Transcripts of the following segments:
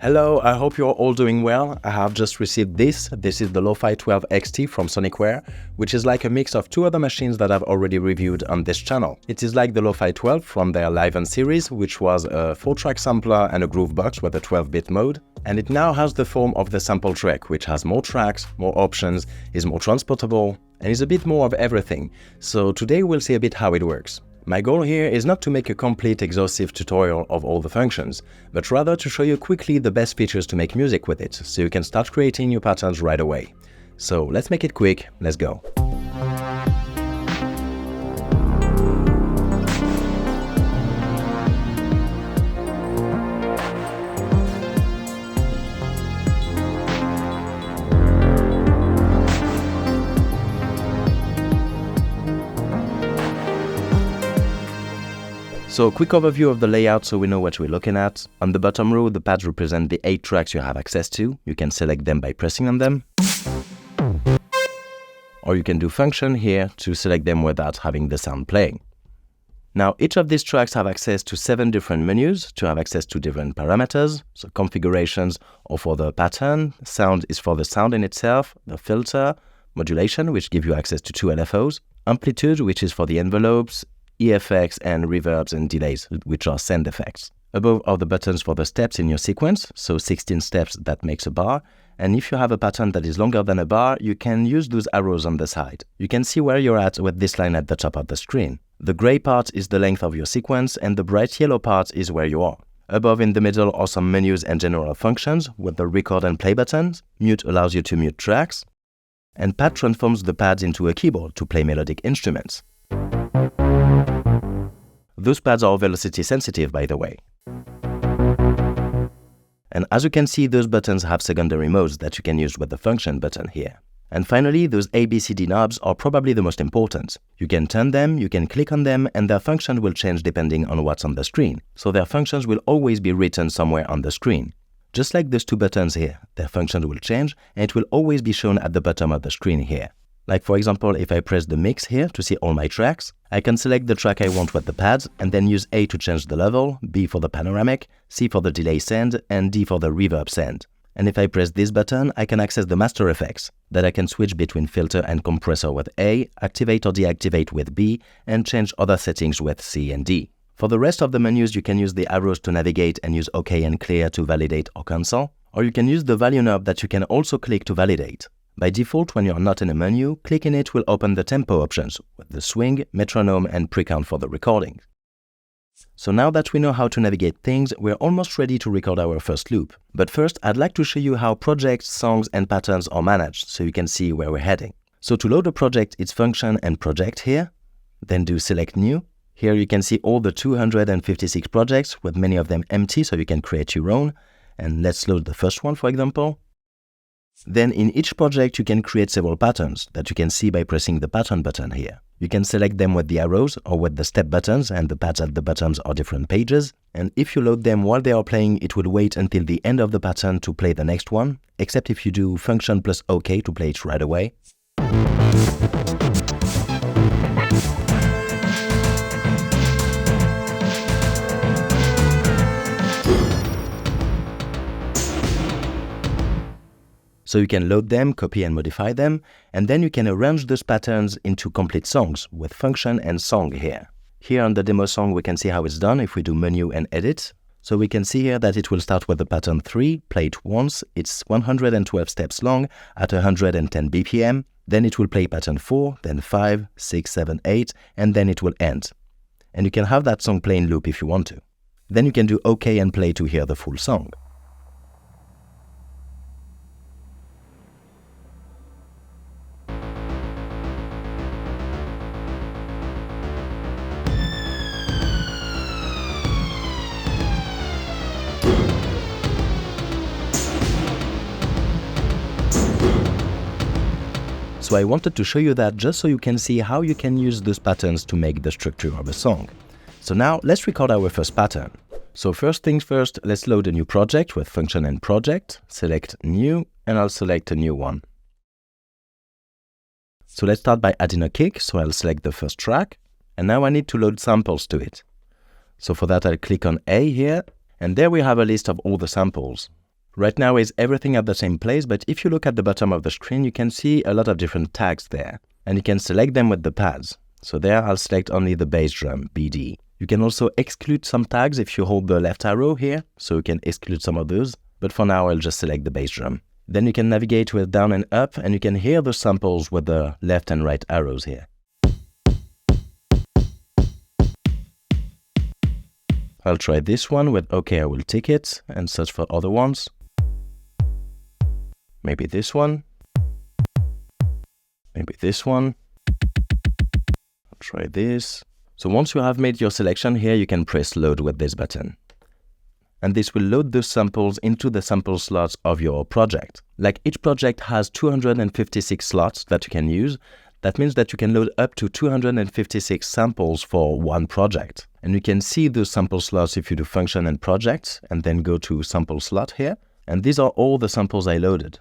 Hello, I hope you're all doing well. I have just received this. This is the Lofi-12 XT from Sonicware, which is like a mix of two other machines that I've already reviewed on this channel. It is like the Lofi-12 from their Live On series, which was a 4-track sampler and a groove box with a 12-bit mode. And it now has the form of the sample track, which has more tracks, more options, is more transportable, and is a bit more of everything. So today we'll see a bit how it works. My goal here is not to make a complete exhaustive tutorial of all the functions, but rather to show you quickly the best features to make music with it, so you can start creating new patterns right away. So let's make it quick, let's go. So quick overview of the layout so we know what we're looking at. On the bottom row, the pads represent the 8 tracks you have access to. You can select them by pressing on them. Or you can do function here to select them without having the sound playing. Now each of these tracks have access to 7 different menus to have access to different parameters. So configurations are for the pattern, sound is for the sound in itself, the filter, modulation, which give you access to 2 LFOs, amplitude, which is for the envelopes, effects and reverbs and delays, which are send effects. Above are the buttons for the steps in your sequence, so 16 steps that makes a bar, and if you have a pattern that is longer than a bar, you can use those arrows on the side. You can see where you're at with this line at the top of the screen. The gray part is the length of your sequence and the bright yellow part is where you are. Above in the middle are some menus and general functions with the record and play buttons. Mute allows you to mute tracks, and pad transforms the pads into a keyboard to play melodic instruments. Those pads are velocity sensitive, by the way. And as you can see, those buttons have secondary modes that you can use with the function button here. And finally, those ABCD knobs are probably the most important. You can turn them, you can click on them, and their function will change depending on what's on the screen. So their functions will always be written somewhere on the screen. Just like those two buttons here, their functions will change, and it will always be shown at the bottom of the screen here. Like for example, if I press the mix here to see all my tracks, I can select the track I want with the pads and then use A to change the level, B for the panoramic, C for the delay send, and D for the reverb send. And if I press this button, I can access the master effects that I can switch between filter and compressor with A, activate or deactivate with B, and change other settings with C and D. For the rest of the menus, you can use the arrows to navigate and use OK and clear to validate or cancel, or you can use the value knob that you can also click to validate. By default, when you're not in a menu, clicking it will open the tempo options with the swing, metronome, and pre-count for the recording. So now that we know how to navigate things, we're almost ready to record our first loop. But first, I'd like to show you how projects, songs, and patterns are managed so you can see where we're heading. So to load a project, it's function and project here, then do select new. Here you can see all the 256 projects with many of them empty so you can create your own. And let's load the first one, for example. Then in each project you can create several patterns that you can see by pressing the pattern button here. You can select them with the arrows or with the step buttons, and the pads at the buttons are different pages. And if you load them while they are playing, it will wait until the end of the pattern to play the next one, except if you do function plus OK to play it right away. So you can load them, copy and modify them, and then you can arrange those patterns into complete songs with function and song here. Here on the demo song, we can see how it's done if we do menu and edit. So we can see here that it will start with the pattern 3, play it once, it's 112 steps long at 110 BPM, then it will play pattern 4, then 5, 6, 7, 8, and then it will end. And you can have that song play in loop if you want to. Then you can do OK and play to hear the full song. So I wanted to show you that just so you can see how you can use those patterns to make the structure of a song. So now let's record our first pattern. So first things first, let's load a new project with function and project, select new, and I'll select a new one. So let's start by adding a kick, so I'll select the first track, and now I need to load samples to it. So for that I'll click on A here, and there we have a list of all the samples. Right now is everything at the same place, but if you look at the bottom of the screen, you can see a lot of different tags there, and you can select them with the pads. So there I'll select only the bass drum, BD. You can also exclude some tags if you hold the left arrow here, so you can exclude some of those, but for now I'll just select the bass drum. Then you can navigate with down and up, and you can hear the samples with the left and right arrows here. I'll try this one with OK, I will tick it and search for other ones. Maybe this one. Maybe this one. I'll try this. So once you have made your selection here, you can press load with this button. And this will load those samples into the sample slots of your project. Like each project has 256 slots that you can use. That means that you can load up to 256 samples for one project. And you can see those sample slots if you do function and projects, and then go to sample slot here. And these are all the samples I loaded.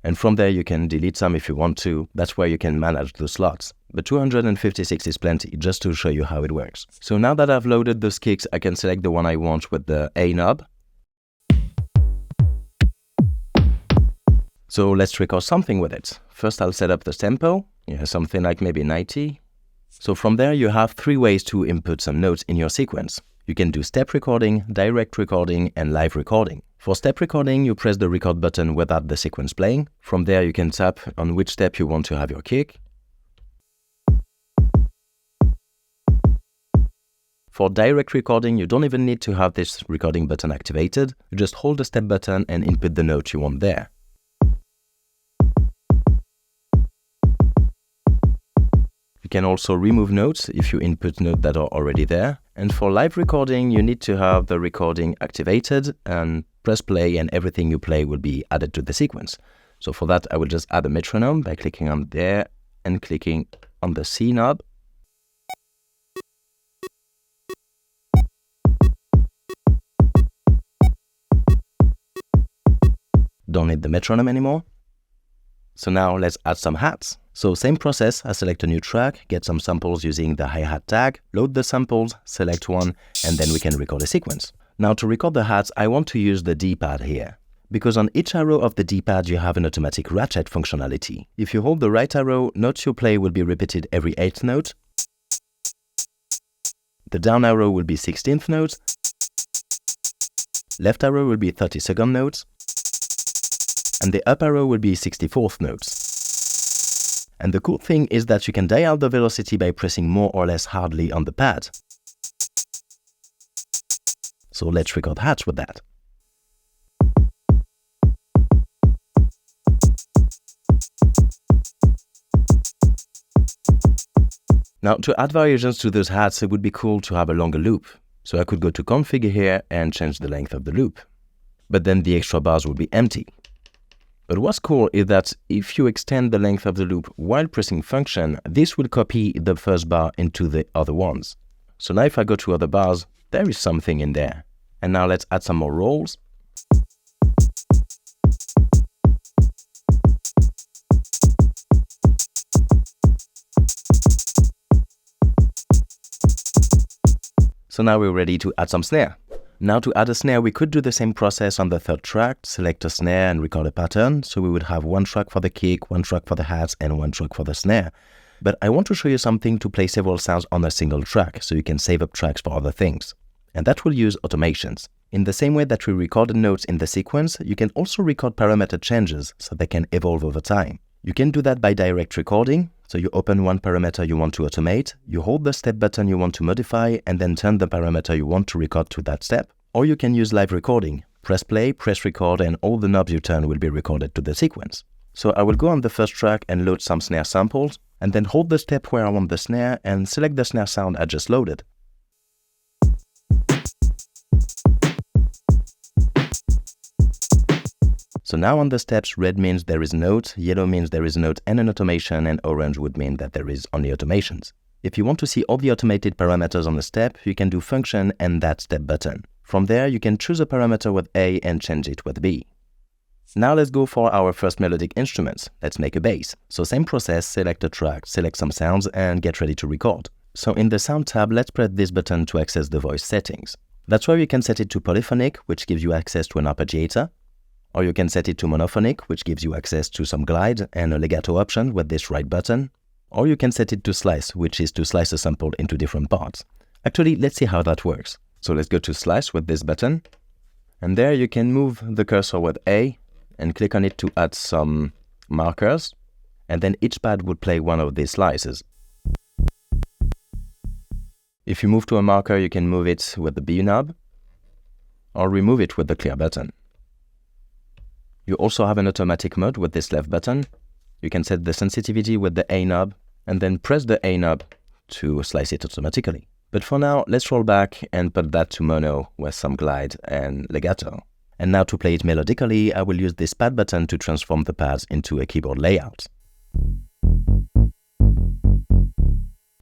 And from there you can delete some if you want to. That's where you can manage the slots. But 256 is plenty, just to show you how it works. So now that I've loaded those kicks, I can select the one I want with the A knob. So let's record something with it. First I'll set up the tempo. Yeah, something like maybe 90. So from there you have 3 ways to input some notes in your sequence. You can do step recording, direct recording, and live recording. For step recording, you press the record button without the sequence playing. From there you can tap on which step you want to have your kick. For direct recording, you don't even need to have this recording button activated. You just hold the step button and input the note you want there. You can also remove notes if you input notes that are already there. And for live recording, you need to have the recording activated and press play, and everything you play will be added to the sequence. So for that, I will just add a metronome by clicking on there and clicking on the C knob. Don't need the metronome anymore. So now let's add some hats. So same process, I select a new track, get some samples using the hi-hat tag, load the samples, select one, and then we can record a sequence. Now to record the hats, I want to use the D-pad here. Because on each arrow of the D-pad you have an automatic ratchet functionality. If you hold the right arrow, notes you play will be repeated every 8th note. The down arrow will be 16th notes. Left arrow will be 32nd notes. And the up arrow will be 64th notes. And the cool thing is that you can dial the velocity by pressing more or less hardly on the pad. So let's record hats with that. Now to add variations to those hats, it would be cool to have a longer loop. So I could go to configure here and change the length of the loop. But then the extra bars would be empty. But what's cool is that if you extend the length of the loop while pressing function, this will copy the first bar into the other ones. So now if I go to other bars, there is something in there. And now let's add some more rolls. So now we're ready to add some snare. Now to add a snare, we could do the same process on the third track, select a snare and record a pattern. So we would have one track for the kick, one track for the hats, and one track for the snare. But I want to show you something to play several sounds on a single track, so you can save up tracks for other things. And that will use automations. In the same way that we recorded notes in the sequence, you can also record parameter changes, so they can evolve over time. You can do that by direct recording. So you open one parameter you want to automate, you hold the step button you want to modify, and then turn the parameter you want to record to that step. Or you can use live recording. Press play, press record, and all the knobs you turn will be recorded to the sequence. So I will go on the first track and load some snare samples, and then hold the step where I want the snare and select the snare sound I just loaded. So now on the steps, red means there is a note, yellow means there is a note and an automation, and orange would mean that there is only automations. If you want to see all the automated parameters on the step, you can do function and that step button. From there, you can choose a parameter with A and change it with B. Now let's go for our first melodic instruments. Let's make a bass. So same process, select a track, select some sounds, and get ready to record. So in the sound tab, let's press this button to access the voice settings. That's where you can set it to polyphonic, which gives you access to an arpeggiator. or you can set it to monophonic, which gives you access to some glide and a legato option with this right button, or you can set it to slice, which is to slice a sample into different parts. Actually, let's see how that works. So let's go to slice with this button, and there you can move the cursor with A and click on it to add some markers, and then each pad would play one of these slices. If you move to a marker, you can move it with the B knob, or remove it with the clear button. You also have an automatic mode with this left button. You can set the sensitivity with the A knob, and then press the A knob to slice it automatically. But for now, let's roll back and put that to mono with some glide and legato. And now to play it melodically, I will use this pad button to transform the pads into a keyboard layout.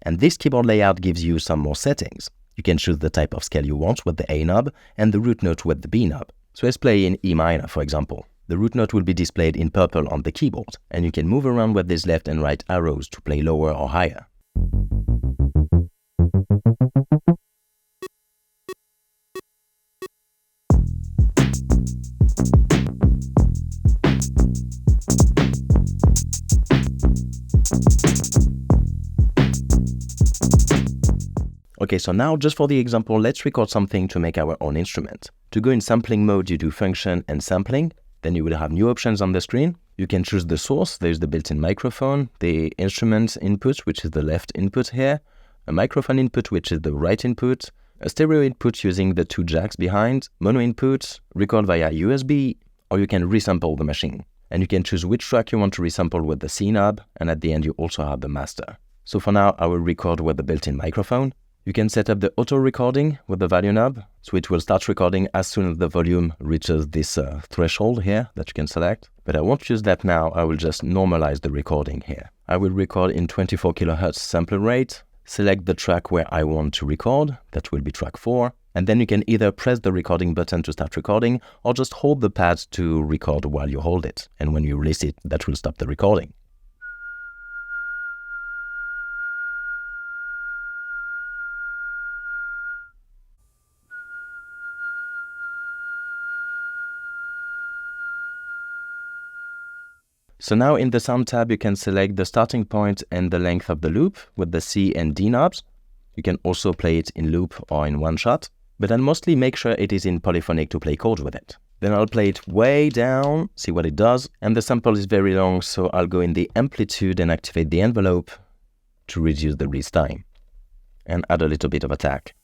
And this keyboard layout gives you some more settings. You can choose the type of scale you want with the A knob and the root note with the B knob. So let's play in E minor, for example. The root note will be displayed in purple on the keyboard, and you can move around with these left and right arrows to play lower or higher. Okay, so now just for the example, let's record something to make our own instrument. To go in sampling mode, you do function and sampling. Then you will have new options on the screen. You can choose the source. There's the built-in microphone, the instrument input, which is the left input here, a microphone input, which is the right input, a stereo input using the two jacks behind, mono input, record via USB, or you can resample the machine. And you can choose which track you want to resample with the C knob, and at the end you also have the master. So for now, I will record with the built-in microphone. You can set up the auto recording with the value knob, so it will start recording as soon as the volume reaches this threshold here that you can select. But I won't use that now, I will just normalize the recording here. I will record in 24 kHz sample rate, select the track where I want to record, that will be track 4, and then you can either press the recording button to start recording, or just hold the pad to record while you hold it, and when you release it, that will stop the recording. So now in the sound tab, you can select the starting point and the length of the loop with the C and D knobs. You can also play it in loop or in one shot, but I'll mostly make sure it is in polyphonic to play chords with it. Then I'll play it way down, see what it does, and the sample is very long, so I'll go in the amplitude and activate the envelope to reduce the release time, and add a little bit of attack.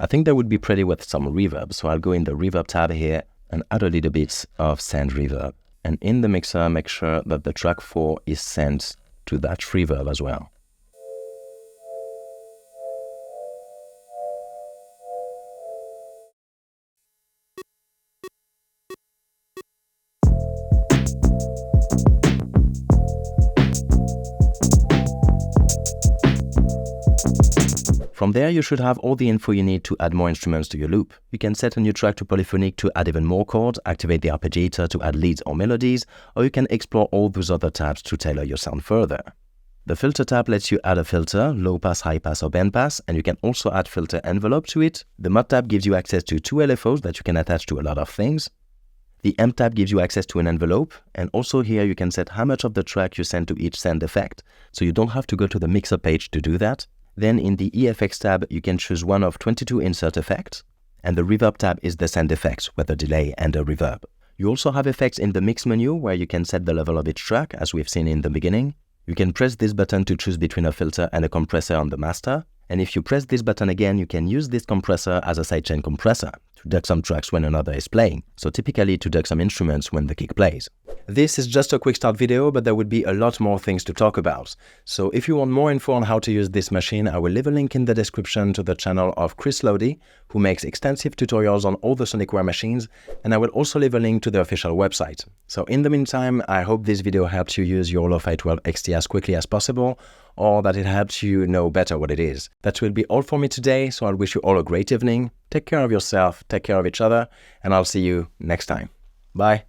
I think that would be pretty with some reverb, so I'll go in the reverb tab here and add a little bit of send reverb. And in the mixer, make sure that the track 4 is sent to that reverb as well. From there, you should have all the info you need to add more instruments to your loop. You can set a new track to polyphonic to add even more chords, activate the arpeggiator to add leads or melodies, or you can explore all those other tabs to tailor your sound further. The filter tab lets you add a filter, low pass, high pass, or band pass, and you can also add filter envelope to it. The mod tab gives you access to 2 LFOs that you can attach to a lot of things. The amp tab gives you access to an envelope, and also here you can set how much of the track you send to each send effect, so you don't have to go to the mixer page to do that. Then in the EFX tab, you can choose one of 22 insert effects, and the reverb tab is the send effects with a delay and a reverb. You also have effects in the mix menu where you can set the level of each track as we've seen in the beginning. You can press this button to choose between a filter and a compressor on the master. And if you press this button again, you can use this compressor as a sidechain compressor to duck some tracks when another is playing. So typically to duck some instruments when the kick plays. This is just a quick start video, but there would be a lot more things to talk about. So if you want more info on how to use this machine, I will leave a link in the description to the channel of Chris Lody, who makes extensive tutorials on all the Sonicware machines, and I will also leave a link to the official website. So in the meantime, I hope this video helps you use your Lofi-12 XT as quickly as possible, or that it helps you know better what it is. That will be all for me today, so I'll wish you all a great evening. Take care of yourself, take care of each other, and I'll see you next time. Bye.